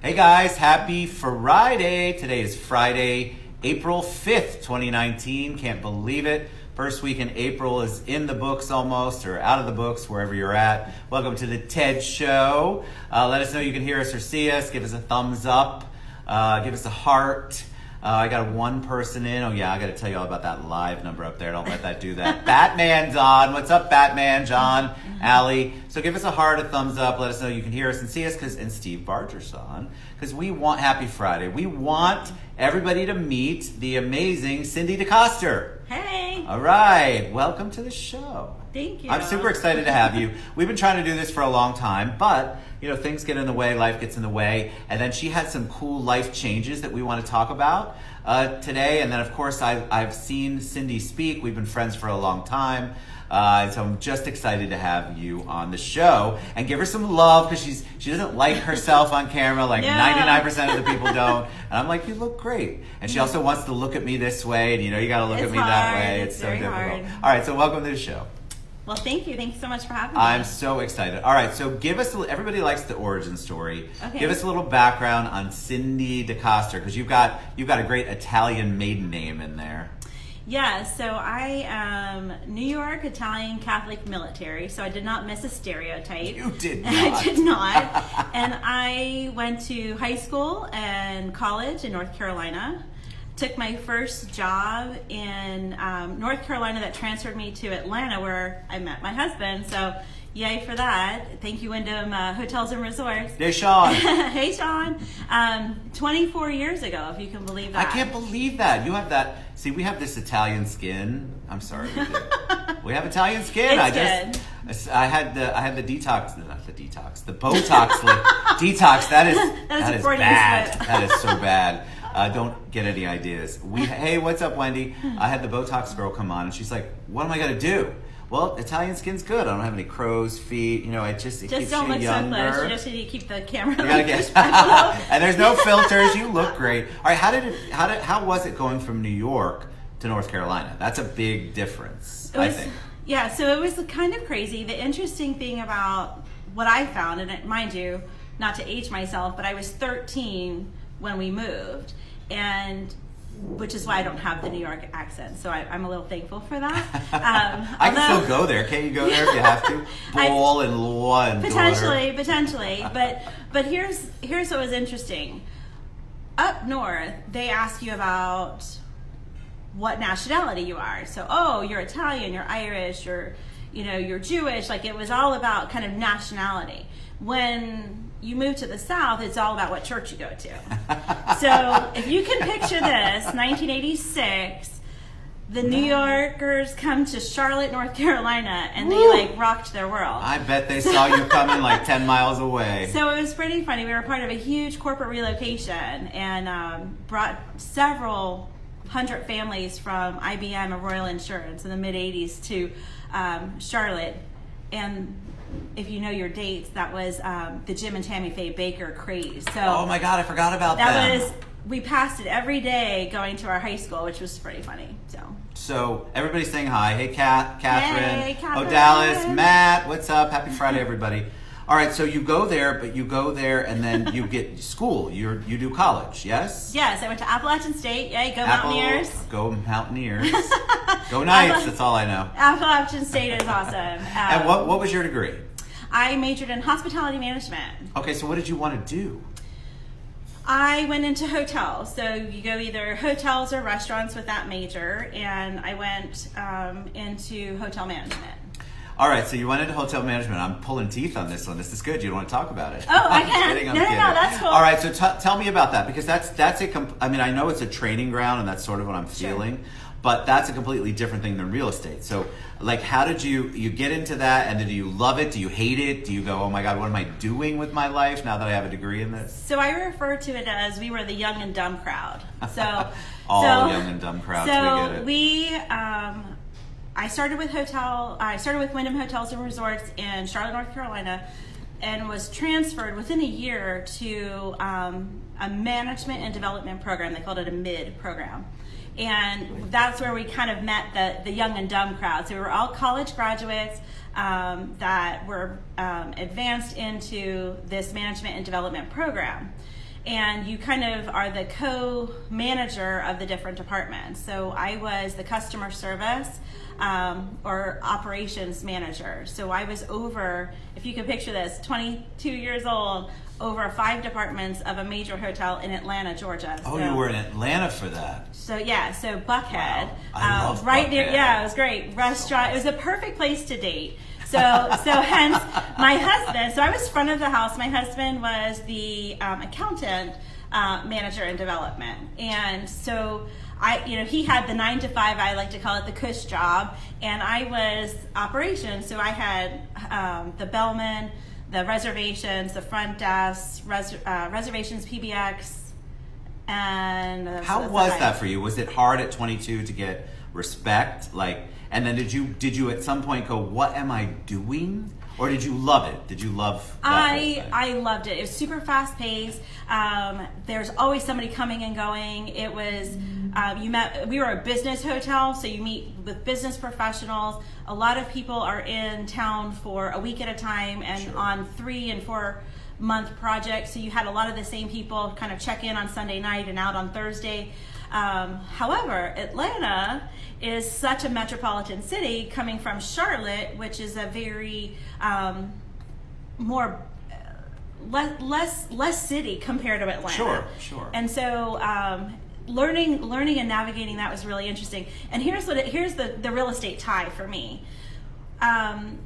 Hey guys, happy Friday. Today is Friday, April 5th, 2019. Can't believe it. First week in April is in the books almost, or out of the books, wherever you're at. Welcome to the TED Show. Let us know you can hear us or see us. Give us a thumbs up. Give us a heart. I got one person in. Oh yeah, I got to tell you all about that live number up there. Don't let that do that. Batman's on. What's up, Batman? John, Allie. So give us a heart, a thumbs up. Let us know you can hear us and see us. And Steve Barger's on. Because we want Happy Friday. We want everybody to meet the amazing Cindy DeCoster. Hey. All right. Welcome to the show. Thank you. I'm super excited to have you. We've been trying to do this for a long time, but things get in the way, life gets in the way, and then she had some cool life changes that we want to talk about today. And then, of course, I've seen Cindy speak. We've been friends for a long time. So I'm just excited to have you on the show and give her some love because she doesn't like herself on camera like 99% of the people don't. And I'm like, you look great. And she also wants to look at me this way, and you got to look at me that way. It's so difficult. Hard. All right, so welcome to the show. Well, thank you. Thanks so much for having me. I'm so excited. All right, so give us everybody likes the origin story. Okay. Give us a little background on Cindy DeCoster because you've got a great Italian maiden name in there. Yeah, so I am New York Italian Catholic military, so I did not miss a stereotype. You did not. I did not. And I went to high school and college in North Carolina. Took my first job in North Carolina that transferred me to Atlanta where I met my husband. So yay for that. Thank you, Wyndham Hotels and Resorts. Hey, Sean. Hey, Sean. 24 years ago, if you can believe that. I can't believe that. You have that. See, we have this Italian skin. I'm sorry, we do. We have Italian skin. I had the detox, not the detox, the Botox detox. That is bad. That is so bad. Don't get any ideas. Hey, what's up, Wendy? I had the Botox girl come on, and she's like, "What am I gonna do?" Well, Italian skin's good. I don't have any crow's feet. It keeps you younger. Just don't look so close. You just need to keep the camera. You gotta get. And there's no filters. You look great. All right, how was it going from New York to North Carolina? That's a big difference, I think. Yeah, so it was kind of crazy. The interesting thing about what I found, and mind you, not to age myself, but I was 13 when we moved, and which is why I don't have the New York accent. So I'm a little thankful for that. I can still go there. Can't you go there if you have to? Bull and law and potentially. But here's what was interesting. Up north, they ask you about what nationality you are. So, you're Italian, you're Irish, you're Jewish. Like it was all about kind of nationality. When you move to the South, it's all about what church you go to. So if you can picture this, 1986, the New Yorkers come to Charlotte, North Carolina, and they rocked their world. I bet they saw you coming like 10 miles away. So it was pretty funny. We were part of a huge corporate relocation and brought several hundred families from IBM and Royal Insurance in the mid-'80s to Charlotte. And if you know your dates, that was the Jim and Tammy Faye Baker craze. So oh my God, I forgot about that. We passed it every day going to our high school, which was pretty funny. So everybody's saying hi. Hey, Catherine. Hey, Catherine. Oh, Dallas, Matt. What's up? Happy Friday, everybody. All right, so you go there, and then you get school. You do college, yes? Yes, I went to Appalachian State. Yay, go Mountaineers. Go Mountaineers. Go Knights, that's all I know. Appalachian State is awesome. And what was your degree? I majored in hospitality management. Okay, so what did you want to do? I went into hotels. So you go either hotels or restaurants with that major, and I went into hotel management. All right, so you went into hotel management. I'm pulling teeth on this one. This is good. You don't want to talk about it. Oh, I can. I'm kidding. No, that's cool. All right, so tell me about that because I know it's a training ground and that's sort of what I'm feeling, sure. But that's a completely different thing than real estate. So, like, how did you get into that, and do you love it? Do you hate it? Do you go, oh my God, what am I doing with my life now that I have a degree in this? So I refer to it as we were the young and dumb crowd. So young and dumb crowds. So we get it. I started with Wyndham Hotels and Resorts in Charlotte, North Carolina, and was transferred within a year to a management and development program. They called it a MID program. And that's where we kind of met the young and dumb crowd. So we were all college graduates that were advanced into this management and development program. and you kind of are the co-manager of the different departments. So I was the customer service or operations manager. So I was over, if you can picture this, 22 years old, over 5 departments of a major hotel in Atlanta, Georgia. Oh, so, you were in Atlanta for that. So yeah, so Buckhead. Wow. I love right Buckhead. near, yeah, it was great. Restaurant, it was a perfect place to date. So hence my husband, so I was front of the house. My husband was the accountant manager in development. And so he had the 9 to 5, I like to call it the cush job. And I was operations. So I had the bellman, the reservations, the front desk, reservations, PBX, and how was that for you? Was it hard at 22 to get respect? And then did you at some point go, what am I doing? Or did you love it? Did you love that whole thing? I loved it. It was super fast paced. There's always somebody coming and going. It was, we were a business hotel, so you meet with business professionals. A lot of people are in town for a week at a time and Sure. on 3 and 4 month projects. So you had a lot of the same people kind of check in on Sunday night and out on Thursday. However, Atlanta is such a metropolitan city, coming from Charlotte, which is a very less city compared to Atlanta. Sure. And so learning and navigating that was really interesting. And here's the real estate tie for me.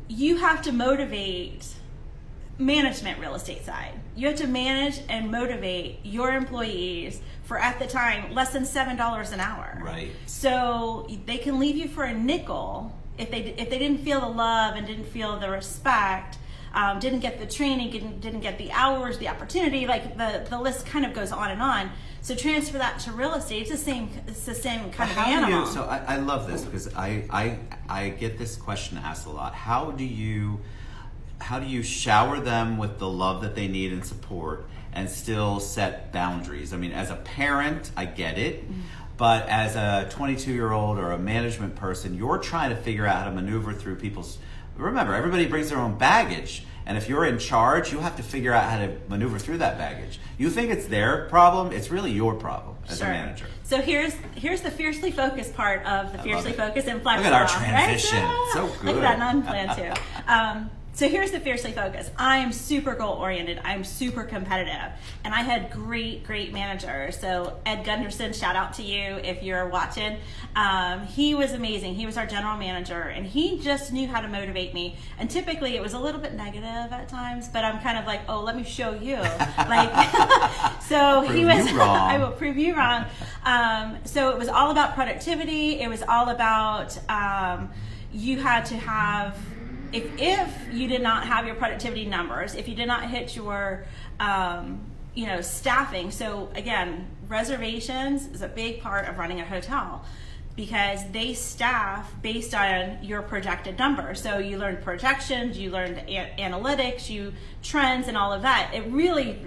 You have to motivate management real estate side. You have to manage and motivate your employees for, at the time, less than $7 an hour. Right. So they can leave you for a nickel if they didn't feel the love and didn't feel the respect, didn't get the training, didn't get the hours, the opportunity. Like the list kind of goes on and on. So transfer that to real estate. It's the same kind of animal. So I love this because I get this question asked a lot. How do you shower them with the love that they need and support and still set boundaries? I mean, as a parent, I get it. But as a 22-year-old or a management person, you're trying to figure out how to maneuver through people's... Remember, everybody brings their own baggage. And if you're in charge, you have to figure out how to maneuver through that baggage. You think it's their problem, it's really your problem as Sure. a manager. So here's the fiercely focused part of the fiercely focused and flexible. Look at our transition. Right? So good. Look at that, non-planned too. So here's the fiercely focused. I'm super goal oriented. I'm super competitive, and I had great managers. So Ed Gunderson, shout out to you if you're watching. He was amazing. He was our general manager, and he just knew how to motivate me. And typically, it was a little bit negative at times, but I'm kind of like, oh, let me show you. So he was. I will prove you wrong. So it was all about productivity. It was all about you had to have. If you did not have your productivity numbers, if you did not hit your staffing, so again, reservations is a big part of running a hotel because they staff based on your projected numbers. So you learned projections, you learned analytics, you trends and all of that. It really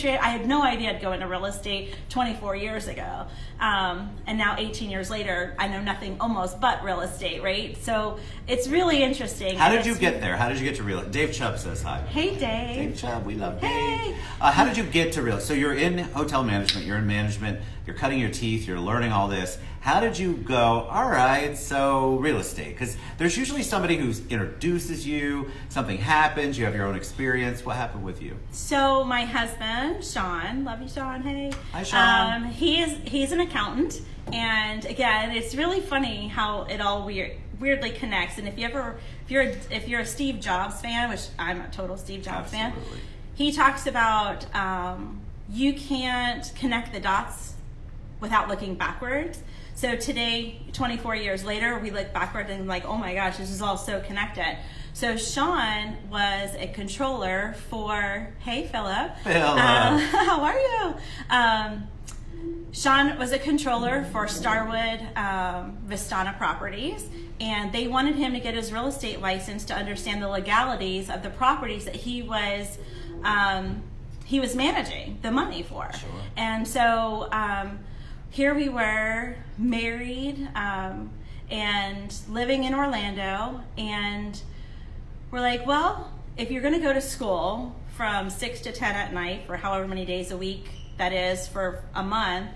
I had no idea I'd go into real estate 24 years ago. And now 18 years later, I know nothing almost but real estate, right? So it's really interesting. How did you get there? How did you get to real estate? Dave Chubb says hi. Hey, Dave. Dave Chubb, we love Dave. Hey. How did you get to real estate? So you're in hotel management, you're in management, you're cutting your teeth, you're learning all this. How did you go, all right, so real estate? Because there's usually somebody who introduces you, something happens, you have your own experience. What happened with you? So my husband, Sean, love you, Sean, hey. Hi, Sean. He's an accountant, and again, it's really funny how it all weirdly connects. And if you're a Steve Jobs fan, which I'm a total Steve Jobs fan, he talks about you can't connect the dots without looking backwards. So today, 24 years later, we look backward and like, oh my gosh, this is all so connected. So Sean was a controller for, hey Philip. How are you? Sean was a controller for Starwood Vistana Properties, and they wanted him to get his real estate license to understand the legalities of the properties that he was managing the money for. Sure. And so here we were, married and living in Orlando, and we're like, well, if you're going to go to school from 6 to 10 at night for however many days a week that is, for a month.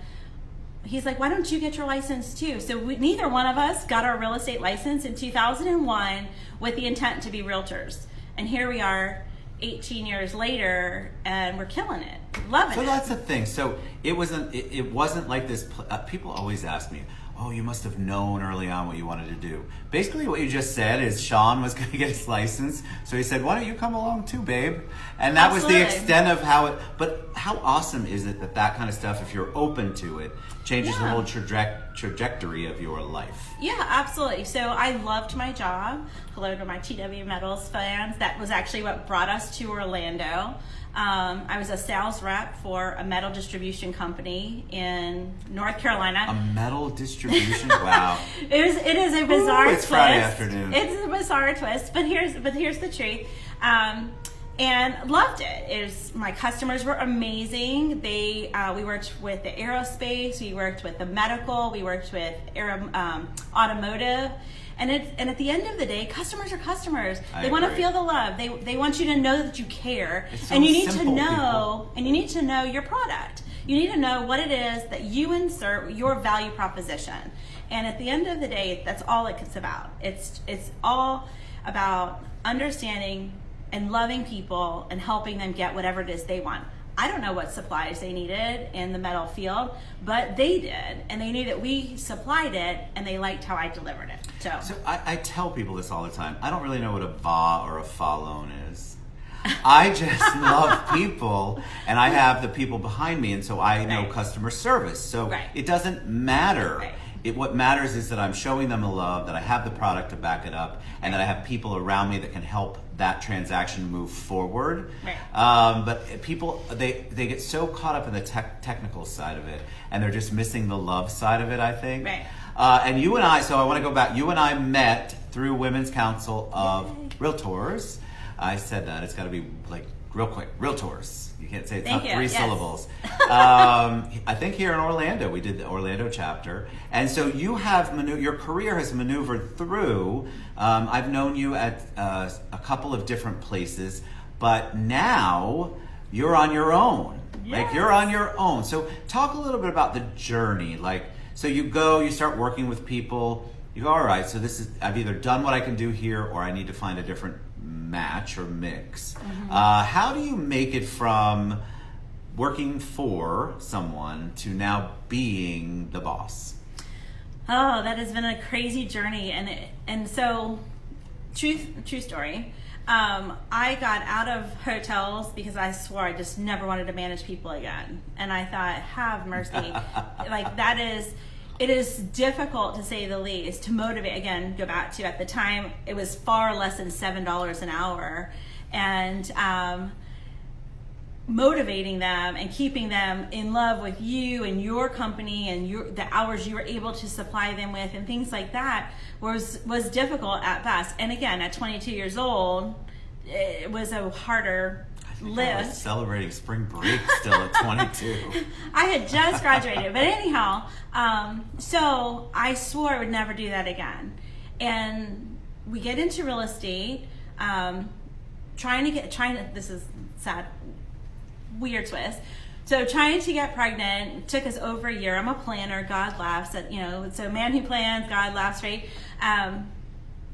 He's like, why don't you get your license too? So neither one of us got our real estate license in 2001 with the intent to be realtors. And here we are 18 years later, and we're killing it, loving it. So that's the thing. So it wasn't like this. People always ask me, oh, you must have known early on what you wanted to do. Basically what you just said is Sean was going to get his license. So he said, why don't you come along too, babe? And that was the extent of how it, but how awesome is it that kind of stuff, if you're open to it, changes the whole trajectory of your life? Yeah, absolutely. So I loved my job. Hello to my TW Metals fans. That was actually what brought us to Orlando. I was a sales rep for a metal distribution company in North Carolina. A metal distribution? Wow. It is a bizarre twist. It's Friday afternoon. It's a bizarre twist, but here's the truth. And loved it. My customers were amazing. We worked with the aerospace, we worked with the medical, we worked with automotive. And at the end of the day, customers are customers. They want to feel the love. They want you to know that you care. So and you need to know, and you need to know your product. You need to know what it is that you insert, your value proposition. And at the end of the day, that's all it's about. It's all about understanding and loving people and helping them get whatever it is they want. I don't know what supplies they needed in the metal field, but they did, and they knew that we supplied it, and they liked how I delivered it. So I tell people this all the time. I don't really know what a va or a fa loan is. I just love people, and I have the people behind me, and so I know customer service. So it doesn't matter. What matters is that I'm showing them the love, that I have the product to back it up, and that I have people around me that can help that transaction move forward. But people, they get so caught up in the technical side of it, and they're just missing the love side of it, I think. And you and I, so I want to go back, you and I met through Women's Council of Realtors. I said that, it's got to be like real quick, Realtors. You can't say it's not three syllables. I think here in Orlando, we did the Orlando chapter. And so you have, your career has maneuvered through, I've known you at a couple of different places, but now you're on your own. Like you're on your own. So talk a little bit about the journey. Like, so you start working with people, you go, all right, so I've either done what I can do here, or I need to find a different match or mix. How do you make it from working for someone to now being the boss? Oh, that has been a crazy journey, and so true story. I got out of hotels because I swore I just never wanted to manage people again, and I thought, have mercy. Like it is difficult, to say the least, to motivate. Again, go back to, at the time, it was far less than $7 an hour. And motivating them and keeping them in love with you and your company and the hours you were able to supply them with and things like that was difficult at best. And again, at 22 years old, it was a harder lift. I was celebrating spring break still at 22. I had just graduated, but anyhow, so I swore I would never do that again. And we get into real estate, this is sad, weird twist. So trying to get pregnant took us over a year. I'm a planner. God laughs at, so man who plans, God laughs, right?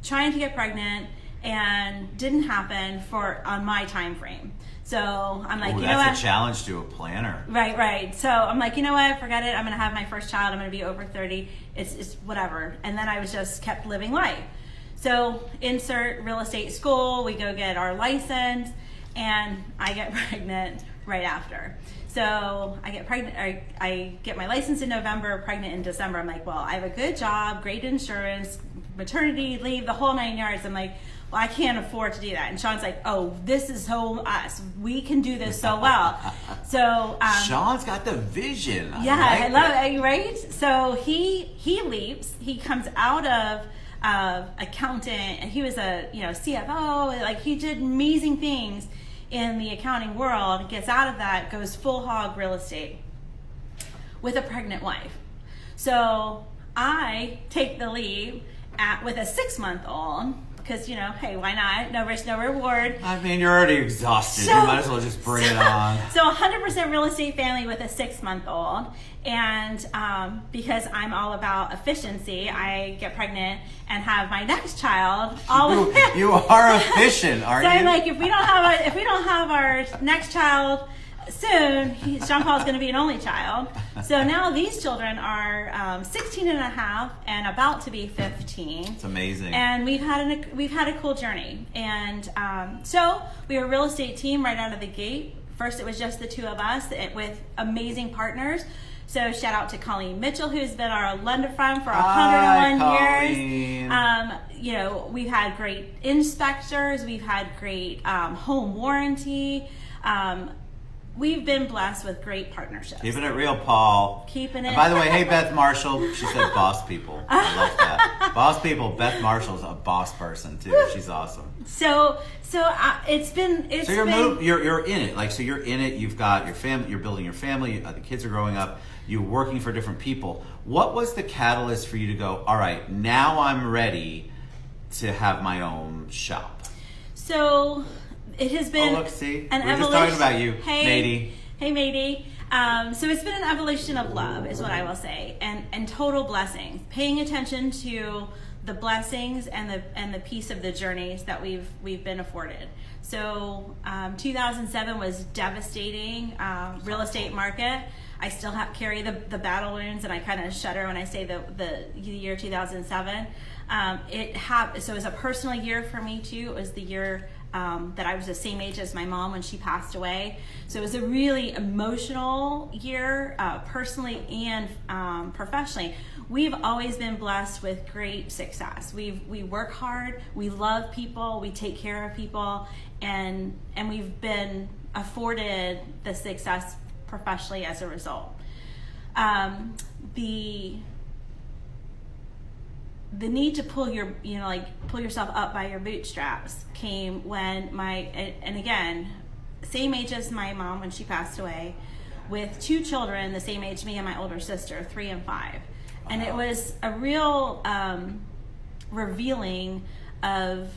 Trying to get pregnant, and didn't happen on my time frame. So I'm like, that's a challenge to a planner. Right. So I'm like, you know what? Forget it. I'm going to have my first child. I'm going to be over 30. It's whatever. And then I was just kept living life. So insert real estate school. We go get our license, and I get pregnant right after. So I get pregnant. I get my license in November, pregnant in December. I'm like, well, I have a good job, great insurance, maternity leave, the whole 9 yards. I'm like, well, I can't afford to do that. And Sean's like, oh, this is so us. We can do this so well. So Sean's got the vision. I love it, right? So he leaps. He comes out of accountant, and he was a CFO. Like, he did amazing things in the accounting world. Gets out of that, goes full hog real estate with a pregnant wife. So I take the lead with a 6-month-old, because, hey, why not? No risk, no reward. I mean, you're already exhausted. So- you might as well just bring it on. So 100% real estate family with a 6-month-old. And because I'm all about efficiency, I get pregnant and have my next child. You are efficient, aren't So you? I'm like, if we don't have our next child soon, Jean Paul's going to be an only child. So now these children are 16 and a half and about to be 15. It's amazing. And we've had a cool journey. And so we were a real estate team right out of the gate. First, it was just the two of us with amazing partners. So shout out to Colleen Mitchell, who's been our lender friend for 101 years. We've had great inspectors. We've had great home warranty. We've been blessed with great partnerships. Keeping it real, Paul. Keeping it. And by the way, hey, Beth Marshall. She said boss people. I love that. Boss people. Beth Marshall's a boss person too. She's awesome. So it's been. So you're in it. Like, so you're in it. You've got your family. You're building your family. The kids are growing up. You're working for different people. What was the catalyst for you to go, all right, now I'm ready to have my own shop? So it has been an evolution. We're just talking about you, Matey. Hey, Matey. So it's been an evolution of love, is what I will say, and total blessings. Paying attention to the blessings and the piece of the journeys that we've been afforded. So 2007 was devastating real estate market. I still carry the battle wounds, and I kind of shudder when I say the year 2007. So it was a personal year for me too. It was the year that I was the same age as my mom when she passed away. So it was a really emotional year, personally and professionally. We've always been blessed with great success. We work hard, we love people, we take care of people, and we've been afforded the success professionally as a result. The need to pull yourself up by your bootstraps came when and again, same age as my mom when she passed away, with 2 children the same age me and my older sister, 3 and 5. And it was a real revealing of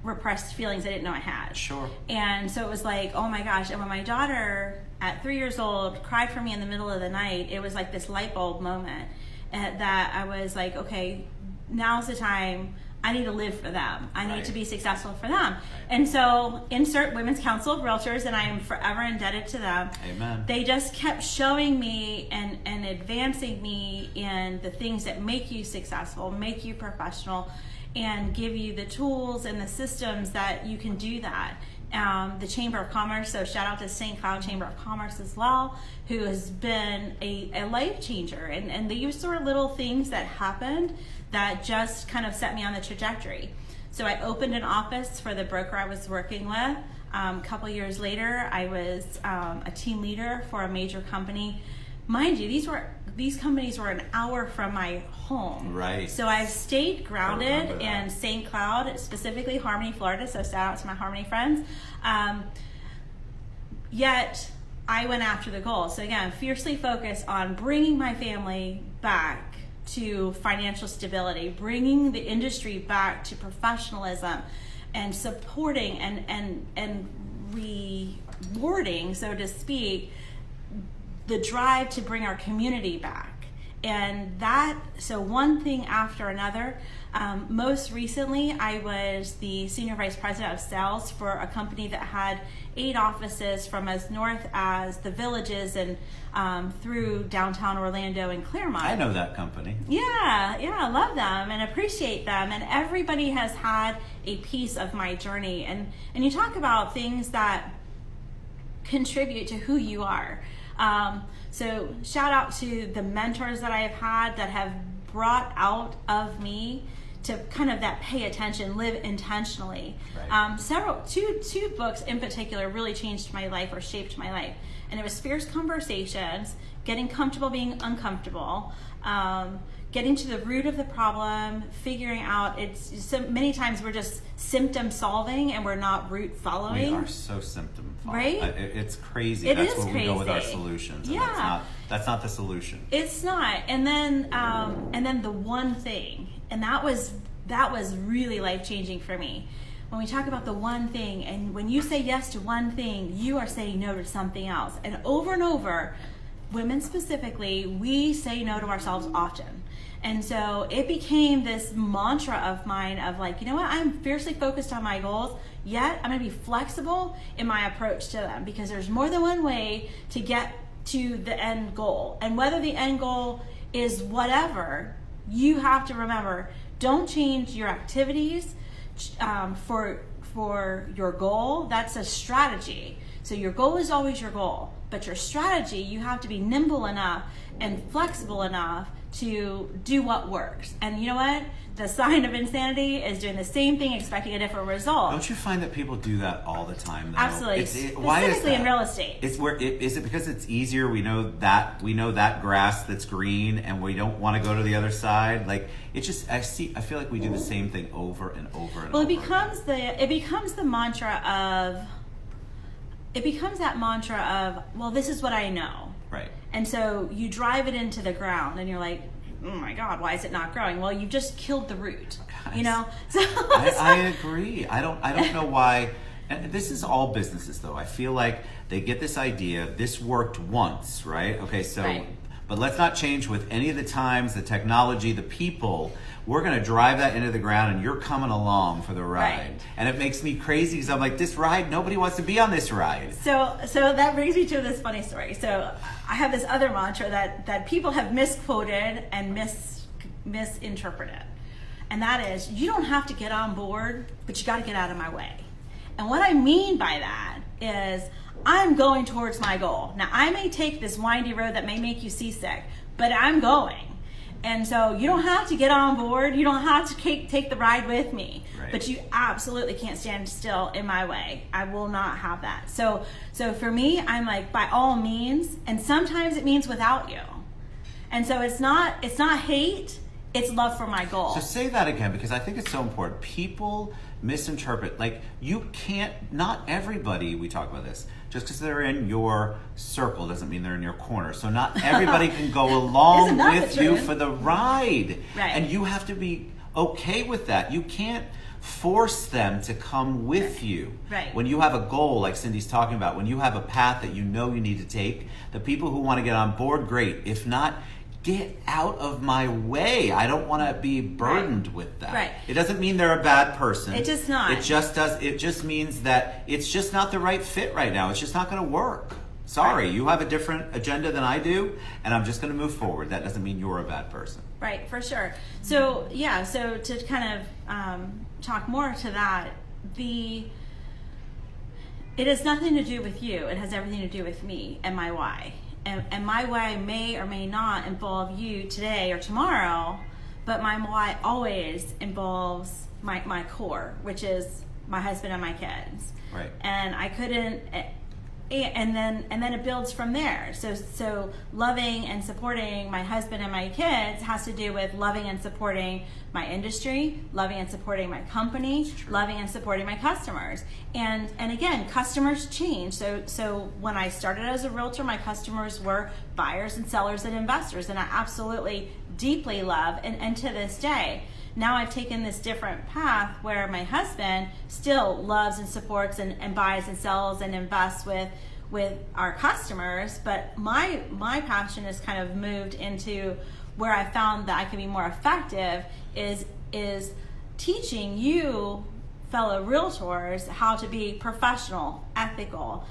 repressed feelings I didn't know I had. Sure. And so it was like, oh my gosh. And when my daughter at 3 years old cried for me in the middle of the night, it was like this light bulb moment that I was like, okay, now's the time. I need to live for them. I need to be successful for them. Right. And so insert Women's Council of Realtors, and I am forever indebted to them. Amen. They just kept showing me and advancing me in the things that make you successful, make you professional, and give you the tools and the systems that you can do that. The Chamber of Commerce, so shout out to St. Cloud Chamber of Commerce as well, who has been a life changer. And these were little things that happened that just kind of set me on the trajectory. So I opened an office for the broker I was working with. A couple years later, I was a team leader for a major company. Mind you, these companies were an hour from my home. Right. So I've stayed grounded in St. Cloud, specifically Harmony, Florida. So shout out to my Harmony friends. Yet I went after the goal. So again, fiercely focused on bringing my family back to financial stability, bringing the industry back to professionalism, and supporting and rewarding, so to speak, the drive to bring our community back. And so one thing after another. Most recently, I was the Senior Vice President of Sales for a company that had 8 offices from as north as the Villages and through downtown Orlando and Claremont. I know that company. Yeah, I love them and appreciate them. And everybody has had a piece of my journey. And you talk about things that contribute to who you are. So shout out to the mentors that I have had that have brought out of me to kind of that pay attention, live intentionally. Right. Two books in particular really changed my life or shaped my life. And it was Fierce Conversations, Getting Comfortable Being Uncomfortable, getting to the root of the problem, figuring out so many times we're just symptom solving and we're not root following. We are so symptom following. Right? It's crazy. It That's is where crazy. we go with our solutions. And yeah. That's not the solution. It's not. And then the one thing, and that was that was really life-changing for me. When we talk about the one thing, and when you say yes to one thing, you are saying no to something else. And over, women specifically, we say no to ourselves often. And so it became this mantra of mine of like, you know what, I'm fiercely focused on my goals, yet I'm gonna be flexible in my approach to them, because there's more than one way to get to the end goal. And whether the end goal is whatever, you have to remember, don't change your activities for your goal. That's a strategy. So your goal is always your goal, but your strategy, you have to be nimble enough and flexible enough to do what works. And you know what? The sign of insanity is doing the same thing, expecting a different result. Don't you find that people do that all the time, though? Absolutely. Why is Specifically that? in real estate. Is it because it's easier? We know that grass that's green, and we don't want to go to the other side. Like I feel like we do the same thing over and over and over. Well, it becomes that mantra of, well, this is what I know. Right. And so you drive it into the ground, and you're like, oh my God, why is it not growing? Well, you just killed the root. Guys, you know. So I agree. I don't know why. And this is all businesses, though. I feel like they get this idea. This worked once, right? Okay, so, right. But let's not change with any of the times, the technology, the people. We're going to drive that into the ground, and you're coming along for the ride. Right. And it makes me crazy because I'm like, this ride, nobody wants to be on this ride. So that brings me to this funny story. So I have this other mantra that people have misquoted and misinterpreted. And that is, you don't have to get on board, but you got to get out of my way. And what I mean by that is, I'm going towards my goal. Now, I may take this windy road that may make you seasick, but I'm going. And so you don't have to get on board. You don't have to take the ride with me. Right. But you absolutely can't stand still in my way. I will not have that. So for me, I'm like, by all means, and sometimes it means without you. And so it's not hate, it's love for my goal. So say that again, because I think it's so important. People misinterpret, like not everybody, we talk about this, just because they're in your circle doesn't mean they're in your corner. So not everybody can go along with you for the ride. Right. And you have to be okay with that. You can't force them to come with you. Right. When you have a goal, like Cindy's talking about, when you have a path that you know you need to take, the people who want to get on board, great. If not, get out of my way. I don't want to be burdened with that. Right. It doesn't mean they're a bad person. It does not. It just means that it's just not the right fit right now. It's just not going to work. Sorry, you have a different agenda than I do, and I'm just going to move forward. That doesn't mean you're a bad person. Right, for sure. So to kind of talk more to that, it has nothing to do with you. It has everything to do with me and my why. And my why may or may not involve you today or tomorrow, but my why always involves my core, which is my husband and my kids. Right. And I couldn't, and then it builds from there. So loving and supporting my husband and my kids has to do with loving and supporting my industry, loving and supporting my company, loving and supporting my customers. And again, customers change. So when I started as a realtor, my customers were buyers and sellers and investors, and I absolutely deeply love, and to this day. Now I've taken this different path where my husband still loves and supports and buys and sells and invests with our customers, but my passion has kind of moved into where I found that I can be more effective is teaching you, fellow realtors, how to be professional, ethical,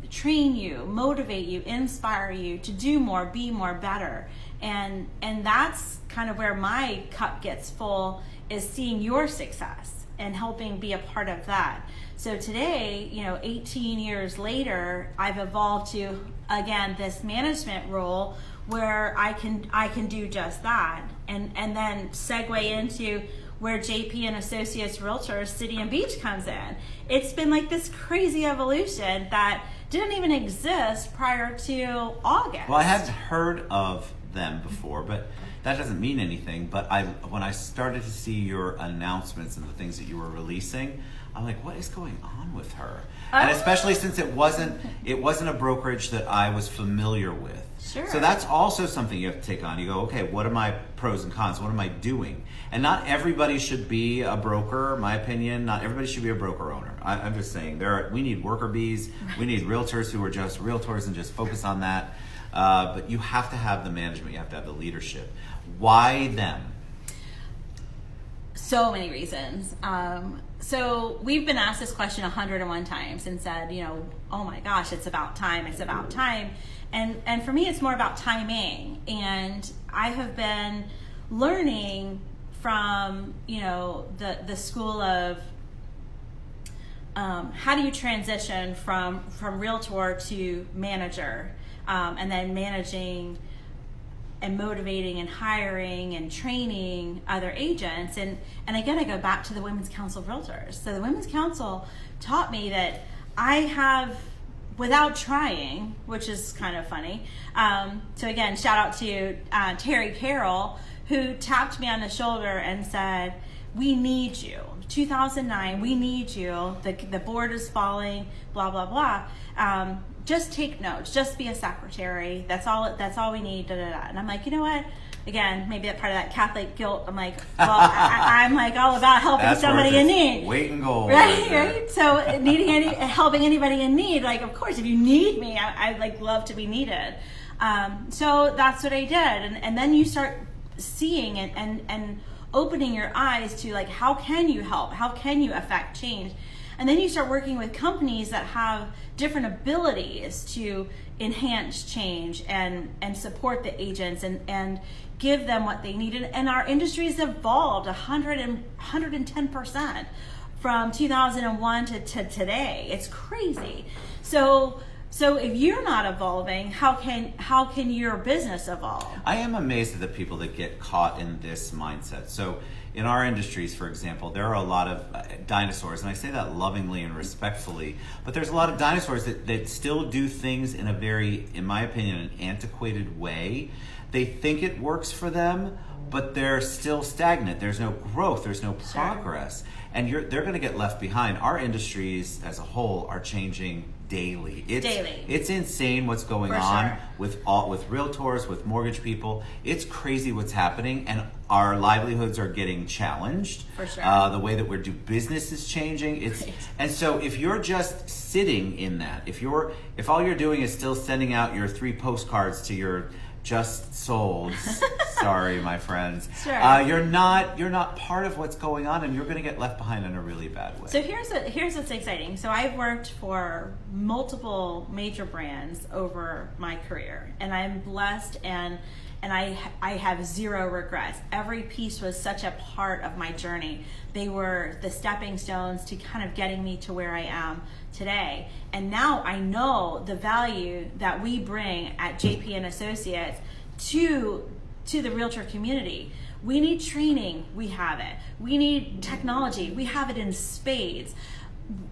train you, motivate you, inspire you to do more, be more, better. And that's kind of where my cup gets full, is seeing your success and helping be a part of that. So today, 18 years later, I've evolved to, again, this management role where I can do just that, and then segue into where JP and Associates Realtors City and Beach comes in. It's been like this crazy evolution that didn't even exist prior to August. Well, I hadn't heard of them before, but that doesn't mean anything. But when I started to see your announcements and the things that you were releasing, I'm like, what is going on with her? And especially since it wasn't a brokerage that I was familiar with. Sure. So that's also something you have to take on. You go, okay, what are my pros and cons? What am I doing? And not everybody should be a broker, my opinion. Not everybody should be a broker owner. I'm just saying, we need worker bees. We need realtors who are just realtors and just focus on that. But you have to have the management. You have to have the leadership. Why them? So many reasons. So we've been asked this question 101 times and said, oh my gosh, it's about time. It's about time. And for me, it's more about timing. And I have been learning from, the school of how do you transition from realtor to manager, and then managing and motivating and hiring and training other agents. And again, I go back to the Women's Council of Realtors. So the Women's Council taught me that I have, without trying, which is kind of funny. So again, shout out to Terry Carroll, who tapped me on the shoulder and said, we need you. 2009, we need you. The board is falling, blah, blah, blah. Just take notes. Just be a secretary. That's all we need. Da, da, da. And I'm like, you know what? Again, maybe that part of that Catholic guilt. I'm like, well, I'm like all about helping somebody in need. Weight and gold. Right. So helping anybody in need. Like, of course, if you need me, I like love to be needed. So that's what I did. And then you start seeing it and opening your eyes to like, how can you help? How can you affect change? And then you start working with companies that have different abilities to enhance change and support the agents and give them what they need. And our industry has evolved 110% from 2001 to today. It's crazy. So if you're not evolving, how can your business evolve? I am amazed at the people that get caught in this mindset. So in our industries, for example, there are a lot of dinosaurs, and I say that lovingly and respectfully, but there's a lot of dinosaurs that still do things in a very, in my opinion, an antiquated way. They think it works for them, but they're still stagnant. There's no growth. There's no progress. And they're going to get left behind. Our industries as a whole are changing daily. It's insane what's going on with realtors, with mortgage people. It's crazy what's happening, and our livelihoods are getting challenged. For sure. The way that we do business is changing. And so if you're just sitting in that, if all you're doing is still sending out your 3 postcards to your just sold, sorry, my friends. Sure. You're not part of what's going on, and you're going to get left behind in a really bad way. So here's what's exciting. So I've worked for multiple major brands over my career, and I'm blessed, and I have zero regrets. Every piece was such a part of my journey. They were the stepping stones to kind of getting me to where I am today. And now I know the value that we bring at JP and Associates to the realtor community. We need training, we have it. We need technology, we have it in spades.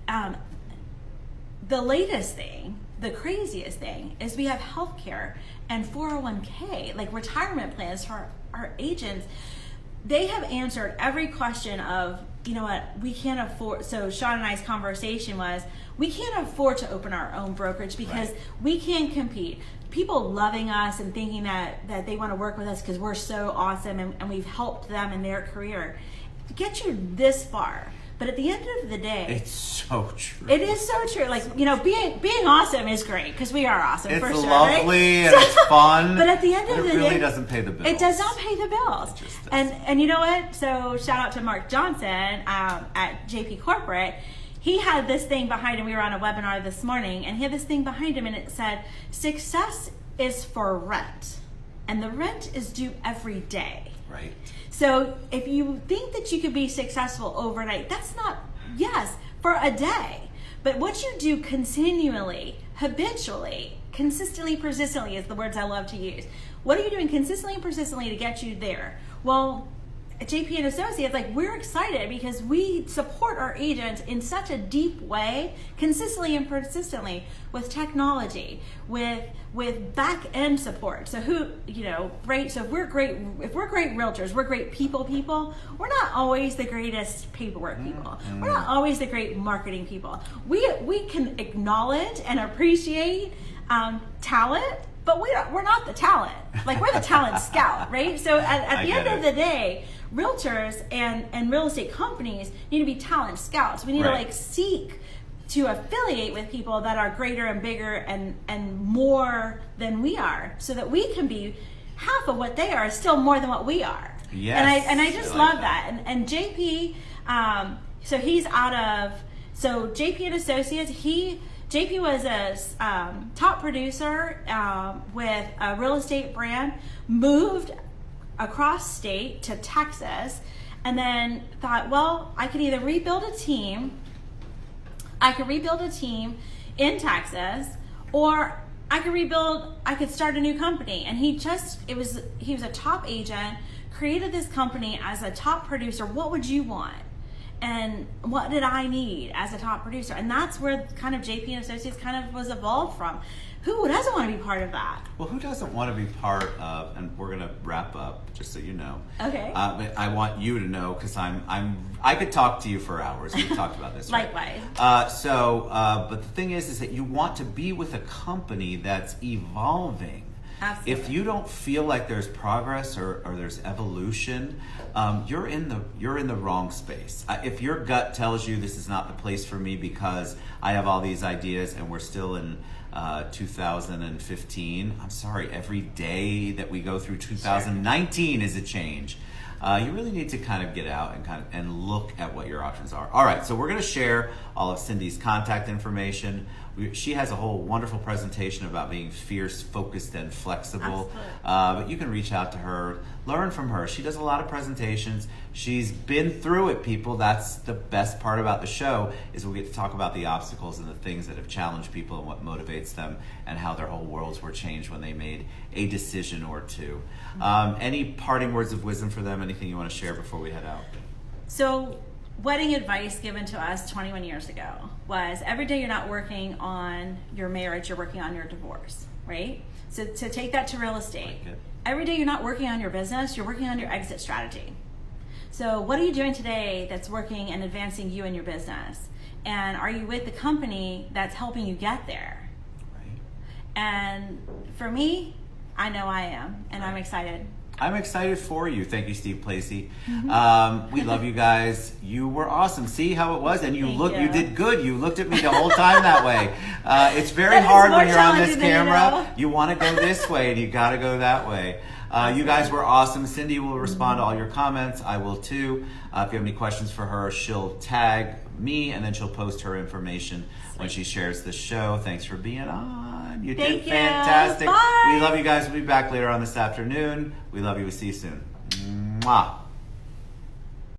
The latest thing, the craziest thing, is we have healthcare and 401k, like retirement plans for our agents. They have answered every question of, you know what, we can't afford. So Sean and I's conversation was, we can't afford to open our own brokerage because we can't compete. People loving us and thinking that they want to work with us because we're so awesome and we've helped them in their career, get you this far. But at the end of the day, it's so true. It is so true. Like, being awesome is great because we are awesome, for sure. It's lovely, right? And it's fun. But at the end of the day, it really doesn't pay the bills. It does not pay the bills. And you know what? So shout out to Mark Johnson at JP Corporate. He had this thing behind him. We were on a webinar this morning, and he had this thing behind him, and it said, "Success is for rent, and the rent is due every day." Right. So if you think that you could be successful overnight, that's not, yes, for a day. But what you do continually, habitually, consistently, persistently is the words I love to use. What are you doing consistently and persistently to get you there? Well, JP and Associates, like, we're excited because we support our agents in such a deep way, consistently and persistently, with technology, with back end support. So great. So if we're great realtors, we're great people. We're not always the greatest paperwork people. We're not always the great marketing people. We can acknowledge and appreciate talent, but we're not the talent. Like, we're the talent scout, right? So at the end of the day, realtors and real estate companies need to be talent scouts. We need to seek to affiliate with people that are greater and bigger and more than we are, so that we can be half of what they are, still more than what we are. Yes, and I just love that. And JP, so he's so JP and Associates, JP was a top producer with a real estate brand, moved across state to Texas, and then thought, well, I could either rebuild a team in Texas, or I could start a new company. And he was a top agent, created this company as a top producer. What would you want? And what did I need as a top producer? And that's where kind of JP and Associates kind of was evolved from. Who doesn't want to be part of that? Well, who doesn't want to be part of, and we're going to wrap up, just so you know. Okay. But I want you to know, because I could talk to you for hours. We've talked about this. Likewise. But the thing is that you want to be with a company that's evolving. Absolutely. If you don't feel like there's progress or there's evolution, you're in the wrong space. If your gut tells you this is not the place for me because I have all these ideas and we're still in 2015, I'm sorry, every day that we go through 2019 is a change. You really need to kind of get out and look at what your options are. All right, so we're going to share all of Cindy's contact information. She has a whole wonderful presentation about being fierce, focused, and flexible. But you can reach out to her, learn from her. She does a lot of presentations. She's been through it, people. That's the best part about the show, is we get to talk about the obstacles and the things that have challenged people and what motivates them and how their whole worlds were changed when they made a decision or two. Any parting words of wisdom for them? Anything you want to share before we head out? So, wedding advice given to us 21 years ago was, every day you're not working on your marriage, you're working on your divorce, right? So to take that to real estate, every day you're not working on your business, you're working on your exit strategy. So what are you doing today that's working and advancing you and your business? And are you with the company that's helping you get there? Right. And for me, I know I am, and I'm excited. I'm excited for you. Thank you, Steve Placey. We love you guys. You were awesome. See how it was? And you did good. You looked at me the whole time that way. It's very hard when you're on this camera. You want to go this way and you got to go that way. You guys were awesome. Cindy will respond to all your comments. I will too. If you have any questions for her, she'll tag me and then she'll post her information when she shares the show. Thanks for being on. You did fantastic. Bye. We love you guys. We'll be back later on this afternoon. We love you. We'll see you soon. Mwah.